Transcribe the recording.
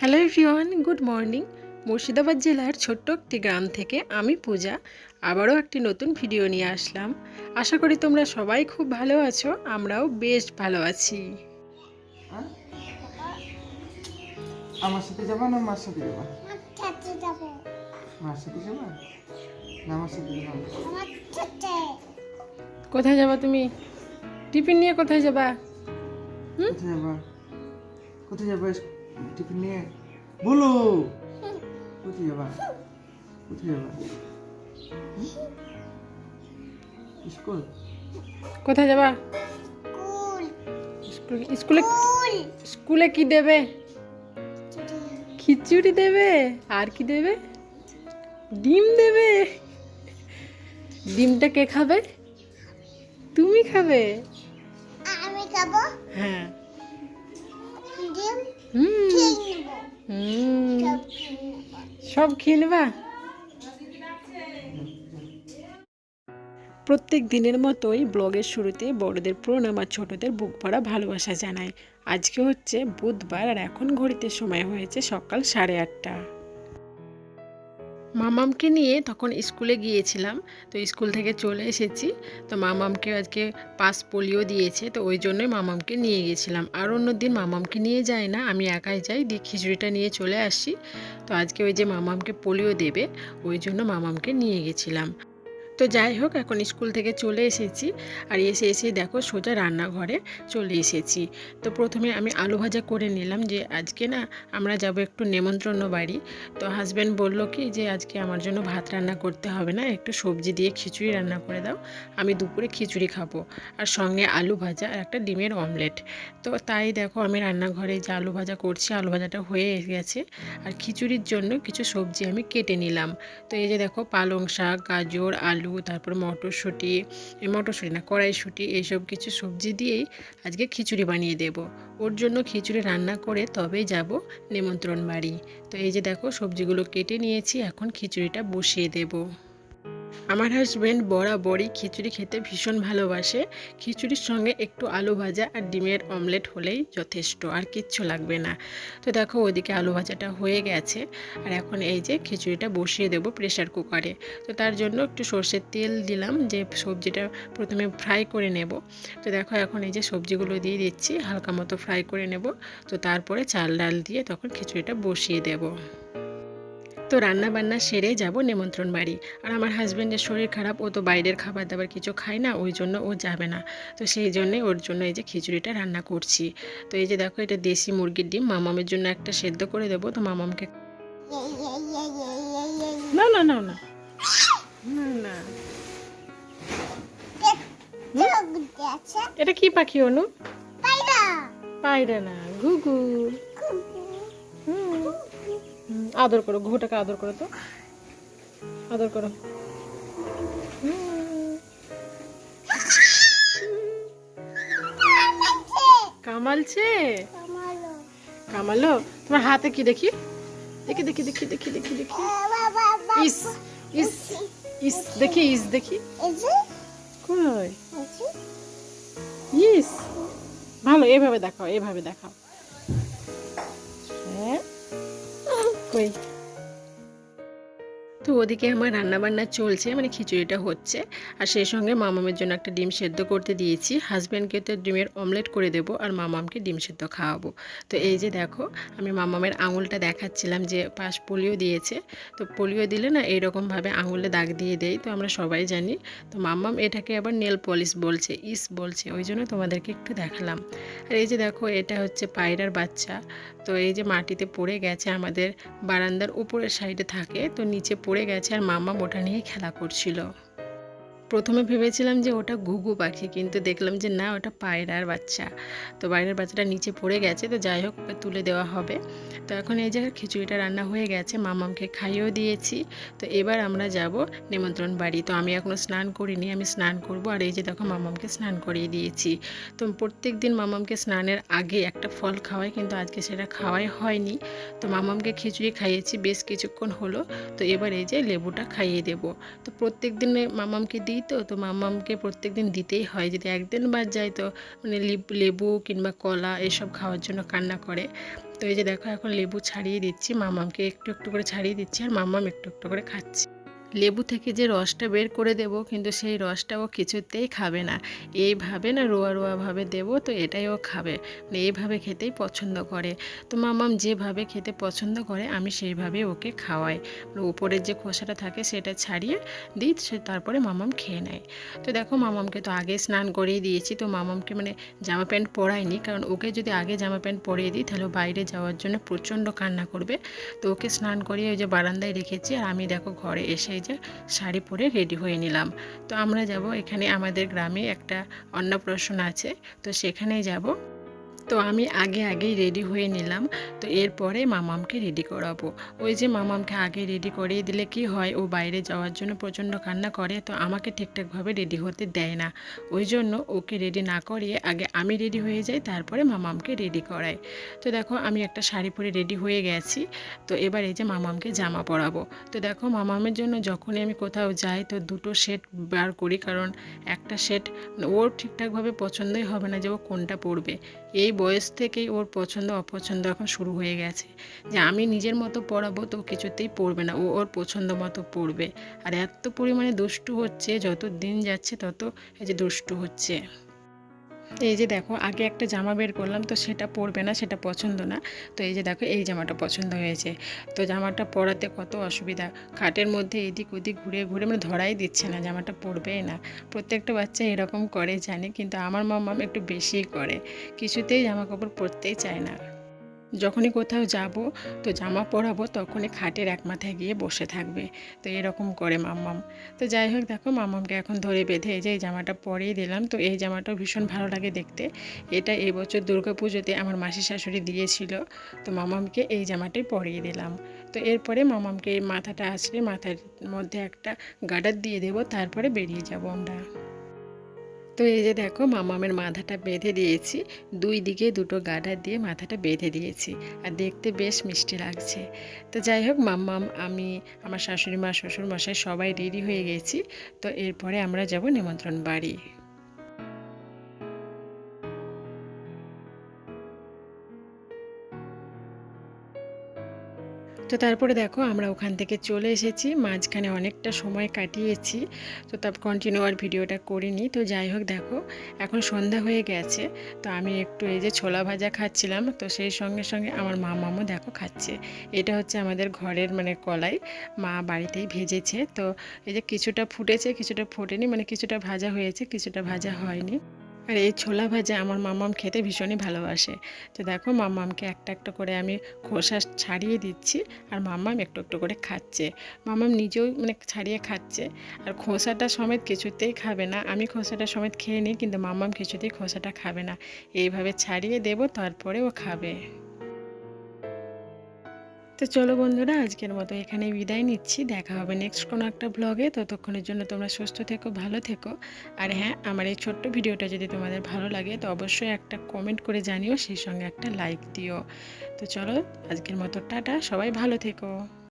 Hello everyone, good morning. Murshidabad জেলার ছোট্ট একটি গ্রাম থেকে আমি পূজা আবারও একটি নতুন ভিডিও নিয়ে আসলাম। আশা করি তোমরা সবাই খুব ভালো আছো, আমরাও বেশ ভালো আছি। আমার সাথে যাবা না মার সাথে যাবা? মার সাথে যাবা না আমার সাথে যাবা? কোথায় যাবা তুমি? টিফিন নিয়ে কোথায় যাবা? কোথায় যাবা? কোথায় যাবা টিফিন নিয়ে? বলো কোথায় যাবা? কোথায় যাবা? স্কুল? কোথায় যাবা? স্কুলে। স্কুলে কি দেবে? খিচুড়ি দেবে। আর কি দেবে? ডিম দেবে। ডিমটা কে খাবে? তুমি খাবে? আমি খাবো। হ্যাঁ। ডিম হুম খেয়ে নেবো। হুম সব খেয়ে নেবো। সব খেয়ে নেবা। প্রত্যেক দিনের মতোই ব্লগের শুরুতে বড়দের প্রণাম আর ছোটদের বুক ভরা ভালোবাসা জানাই। আজকে হচ্ছে বুধবার আর এখন ঘড়িতে সময় হয়েছে সকাল 8:30। মামামকে নিয়ে তখন স্কুলে গিয়েছিলাম, তো স্কুল থেকে চলে এসেছি। তো মামামকে আজকে পাস পোলিও দিয়েছে, তো ওই জন্যই মামামকে নিয়ে গিয়েছিলাম। আর অন্যদিন মামামকে নিয়ে যাই না, আমি একাই যাই, দিয়ে খিচুড়িটা নিয়ে চলে আসি। তো আজকে ওই যে মামামকে পোলিও দেবে, ওই জন্য মামামকে নিয়ে গেছিলাম। তো যাই হোক, এখন স্কুল থেকে চলে এসেছি। আর এসে দেখো সোজা রান্নাঘরে চলে এসেছি। তো প্রথমে আমি আলু ভাজা করে নিলাম, যে আজকে না আমরা যাব একটু নেমন্ত্রণ বাড়ি। তো হাজব্যান্ড বলল কি যে আজকে আমার জন্য ভাত রান্না করতে হবে না, একটু সবজি দিয়ে খিচুড়ি রান্না করে দাও, আমি দুপুরে খিচুড়ি খাবো, আর সঙ্গে আলু ভাজা আর একটা ডিমের অমলেট। তো তাই দেখো আমি রান্নাঘরে যে আলু ভাজা করছি, আলু ভাজাটা হয়ে গেছে। আর খিচুড়ির জন্য কিছু সবজি আমি কেটে নিলাম। তো এই যে দেখো পালং শাক, গাজর, আলু, তারপর মটরশুঁটি না কড়াইশুঁটি, এইসব কিছু সবজি দিয়েই আজকে খিচুড়ি বানিয়ে দেব। ওর জন্য খিচুড়ি রান্না করে তবেই যাব নেমন্ত্রণ বাড়ি। তো এই যে দেখো সবজিগুলো কেটে নিয়েছি, এখন খিচুড়িটা বসিয়ে দেব। আমার হাজব্যান্ড বরাবরই খিচুড়ি খেতে ভীষণ ভালোবাসে। খিচুড়ির সঙ্গে একটু আলু ভাজা আর ডিমের অমলেট হলেই যথেষ্ট, আর কিচ্ছু লাগবে না। তো দেখো ওদিকে আলু ভাজাটা হয়ে গেছে, আর এখন এই যে খিচুড়িটা বসিয়ে দেব প্রেশার কুকারে। তো তার জন্য একটু সর্ষের তেল দিলাম, যে সবজিটা প্রথমে ফ্রাই করে নেব। তো দেখো এখন এই যে সবজিগুলো দিয়ে দিচ্ছি, হালকা মতো ফ্রাই করে নেব। তো তারপরে চাল ডাল দিয়ে তখন খিচুড়িটা বসিয়ে দেব। তো রান্না বান্না সেরে যাব নেমন্ত্রণ বাড়ি। আর আমার হাজব্যান্ডের শরীর খারাপ, ও তো বাইরের খাবার দাবার কিছু খায় না, ওই জন্য ও যাবে না। তো সেই জন্যে ওর জন্য এই যে খিচুড়িটা রান্না করছি। তো এই যে দেখো এটা দেশি মুরগির ডিম, মামামের জন্য একটা সেদ্ধ করে দেবো। তো মামামকে না না না না না না, এটা কি পাখি অনু? পায়রা না, ঘুঘু। আদর করো, ঘুঘুটাকে আদর করো, তো আদর করো। কামালছে। কামালো তোমার হাতে কি দেখি? দেখি দেখি দেখি দেখি দেখি দেখি। ইস ইস ইস দেখি, ইস দেখি। কই? ইস ভালো, এভাবে দেখাও, এভাবে দেখাও। হ্যাঁ কই? তো ওদিকে আমার রান্নাবান্না চলছে, মানে খিচুড়িটা হচ্ছে, আর সেই সঙ্গে মামামের জন্য একটা ডিম সেদ্ধ করতে দিয়েছি। হাজব্যান্ডকে তো ডিমের অমলেট করে দেবো, আর মামামকে ডিম সেদ্ধ খাওয়াবো। তো এই যে দেখো আমি মামামের আঙুলটা দেখাচ্ছিলাম, যে পাশ পোলিও দিয়েছে। তো পোলিও দিলে না এইরকমভাবে আঙুলে দাগ দিয়ে দেয়, তো আমরা সবাই জানি। তো মামাম এটাকে আবার নেল পলিশ বলছে, ইস বলছে, ওই জন্য তোমাদেরকে একটু দেখালাম। আর এই যে দেখো এটা হচ্ছে পায়রার বাচ্চা। তো এই যে মাটিতে পড়ে গেছে, আমাদের বারান্দার উপরের সাইডে থাকে, তো নিচে পড়ে গেছে, আর মামা ওটা নিয়ে খেলা করছিল। প্রথমে ভেবেছিলাম যে ওটা ঘুঘু পাখি, কিন্তু দেখলাম যে না, ওটা পায়রার বাচ্চা। তো পায়রার বাচ্চাটা নিচে পড়ে গেছে, তো যাই হোক ওকে তুলে দেওয়া হবে। তো এখন এই যে খিচুড়িটা রান্না হয়ে গেছে, মামামকে খাইয়েও দিয়েছি। তো এবার আমরা যাব নেমন্ত্রণ বাড়ি। তো আমি এখনও স্নান করিনি, আমি স্নান করব। আর এই যে দেখো মামামকে স্নান করিয়ে দিয়েছি। তো প্রত্যেক দিন মামামকে স্নানের আগে একটা ফল খাওয়াই, কিন্তু আজকে সেটা খাওয়াই হয়নি। তো মামামকে খিচুড়ি খাইয়েছি বেশ কিছুক্ষণ হলো। তো এবার এই যে লেবুটা খাইয়ে দেব। তো প্রত্যেক দিনে মামামকে দিই, দিই তো মাম্মামকে প্রত্যেকদিন দিতেই হয়, যদি একদিন বাদ যায় তো মানে লেবু কিংবা কলা এসব খাওয়ার জন্য কান্না করে। তো এই যে দেখো এখন লেবু ছাড়িয়ে দিচ্ছি, মাম্মামকে একটু একটু করে ছাড়িয়ে দিচ্ছি আর মাম্মাম একটু একটু করে খাচ্ছে। লেবু থেকে যে রসটা বের করে দেব, কিন্তু সেই রসটা ও কিছুতেই খাবে না। এইভাবে না রোয়া রোয়াভাবে দেবো তো এটাই ও খাবে, মানে এইভাবে খেতেই পছন্দ করে। তো মাম্মাম যেভাবে খেতে পছন্দ করে আমি সেইভাবে ওকে খাওয়াই, মানে উপরের যে খোসাটা থাকে সেটা ছাড়িয়ে দিই, তারপরে মাম্মাম খেয়ে নেয়। তো দেখো মাম্মামকে তো আগে স্নান করিয়ে দিয়েছি, তো মাম্মামকে মানে জামা প্যান্ট পরাইনি, কারণ ওকে যদি আগে জামা প্যান্ট পরিয়ে দিই তাহলে বাইরে যাওয়ার জন্য প্রচণ্ড কান্না করবে। তো ওকে স্নান করিয়ে ওই যে বারান্দায় রেখেছি, আর আমি দেখো ঘরে এসে যে শাড়ি পরে রেডি হয়ে নিলাম। তো আমরা যাব, এখানে আমাদের গ্রামে একটা অন্নপ্রাশন আছে, তো সেখানেই যাব। তো আমি আগেই রেডি হয়ে নিলাম। তো এরপরে মামামকে রেডি করাবো। ওই যে মামামকে আগে রেডি করিয়ে দিলে কি হয়, ও বাইরে যাওয়ার জন্য প্রচণ্ড কান্না করে, তো আমাকে ঠিকঠাকভাবে রেডি হতে দেয় না। ওই জন্য ওকে রেডি না করিয়ে আগে আমি রেডি হয়ে যাই, তারপরে মামামকে রেডি করাই। তো দেখো আমি একটা শাড়ি পরে রেডি হয়ে গেছি। তো এবার এই যে মামামকে জামা পরাবো। তো দেখো মামামের জন্য যখনই আমি কোথাও যাই তো দুটো সেট বার করি, কারণ একটা সেট ওর ঠিকঠাকভাবে পছন্দই হবে না যে ও কোনটা পরবে। এই বয়স থেকেই ওর পছন্দ অপছন্দ এখন শুরু হয়ে গেছে, যে আমি নিজের মতো পড়াবো তো কিছুতেই পড়বে না, ও ওর পছন্দ মতো পড়বে। আর এত পরিমাণে দুষ্টু হচ্ছে, যত দিন যাচ্ছে তত এই যে দুষ্টু হচ্ছে। এই যে দেখো আগে একটা জামা বের করলাম, তো সেটা পরবে না, সেটা পছন্দ না। তো এই যে দেখো এই জামাটা পছন্দ হয়েছে। তো জামাটা পরাতে কত অসুবিধা, খাটের মধ্যে এদিক ওদিক ঘুরে ঘুরে মানে ধরাই দিচ্ছে না, জামাটা পরবেই না। প্রত্যেকটা বাচ্চা এরকম করে জানি, কিন্তু আমার মাম্মাম একটু বেশিই করে, কিছুতেই জামা কাপড় পরতেই চায় না। যখনই কোথাও যাব তো জামা পরাবো তখনই খাটের এক মাথায় গিয়ে বসে থাকবে, তো এরকম করে মাম্মাম। তো যাই হোক দেখো মাম্মামকে এখন ধরে বেঁধে এই যে এই জামাটা পরিয়ে দিলাম। তো এই জামাটাও ভীষণ ভালো লাগে দেখতে, এটা এবছর দুর্গাপুজোতে আমার মাসি শাশুড়ি দিয়েছিল, তো মাম্মামকে এই জামাটাই পরিয়ে দিলাম। তো এরপরে মাম্মামকে এই মাথাটা আসলে মাথার মধ্যে একটা গার্ডার দিয়ে দেবো, তারপরে বেরিয়ে যাব আমরা। তো এই যে দেখো মামামের মাথাটা বেঁধে দিয়েছি, দুই দিকে দুটো গার্ডার দিয়ে মাথাটা বেঁধে দিয়েছি, আর দেখতে বেশ মিষ্টি লাগছে। তো যাই হোক মাম্মাম, আমি, আমার শাশুড়ি মা, শ্বশুর মশাই সবাই রেডি হয়ে গেছি। তো এরপরে আমরা যাব নিমন্ত্রণ বাড়ি। তো তারপরে দেখো আমরা ওখান থেকে চলে এসেছি, মাঝখানে অনেকটা সময় কাটিয়েছি, তো তারপর কন্টিনিউ আর ভিডিওটা করিনি। তো যাই হোক দেখো এখন সন্ধ্যা হয়ে গেছে, তো আমি একটু এই যে ছোলা ভাজা খাচ্ছিলাম, তো সেই সঙ্গে সঙ্গে আমার মামামও দেখো খাচ্ছে। এটা হচ্ছে আমাদের ঘরের মানে কলাই, মা বাড়িতেই ভেজেছে। তো এই যে কিছুটা ফুটেছে কিছুটা ফোটেনি, মানে কিছুটা ভাজা হয়েছে কিছুটা ভাজা হয়নি। আর এই ছোলা ভাজা আমার মাম্মাম খেতে ভীষণই ভালোবাসে। তো দেখো মাম্মামকে একটা একটা করে আমি খোসা ছাড়িয়ে দিচ্ছি, আর মাম্মাম একটু একটু করে খাচ্ছে। মাম্মাম নিজেও মানে ছাড়িয়ে খাচ্ছে, আর খোসাটা সমেত কিছুতেই খাবে না। আমি খোসাটা সমেত খেয়ে নিই, কিন্তু মাম্মাম কিছুতেই খোসাটা খাবে না। এইভাবে ছাড়িয়ে দেবো তারপরে ও খাবে। তো চলো বন্ধুরা, আজকের মতো এখানে বিদায় নিচ্ছি, দেখা হবে নেক্সট কোনো একটা ব্লগে। ততক্ষণের জন্য তোমরা সুস্থ থেকো, ভালো থেকো। আর হ্যাঁ, আমার এই ছোট্ট ভিডিওটা যদি তোমাদের ভালো লাগে তো অবশ্যই একটা কমেন্ট করে জানিও, সেই সঙ্গে একটা লাইক দিও। তো চলো আজকের মতো টাটা, সবাই ভালো থেকো।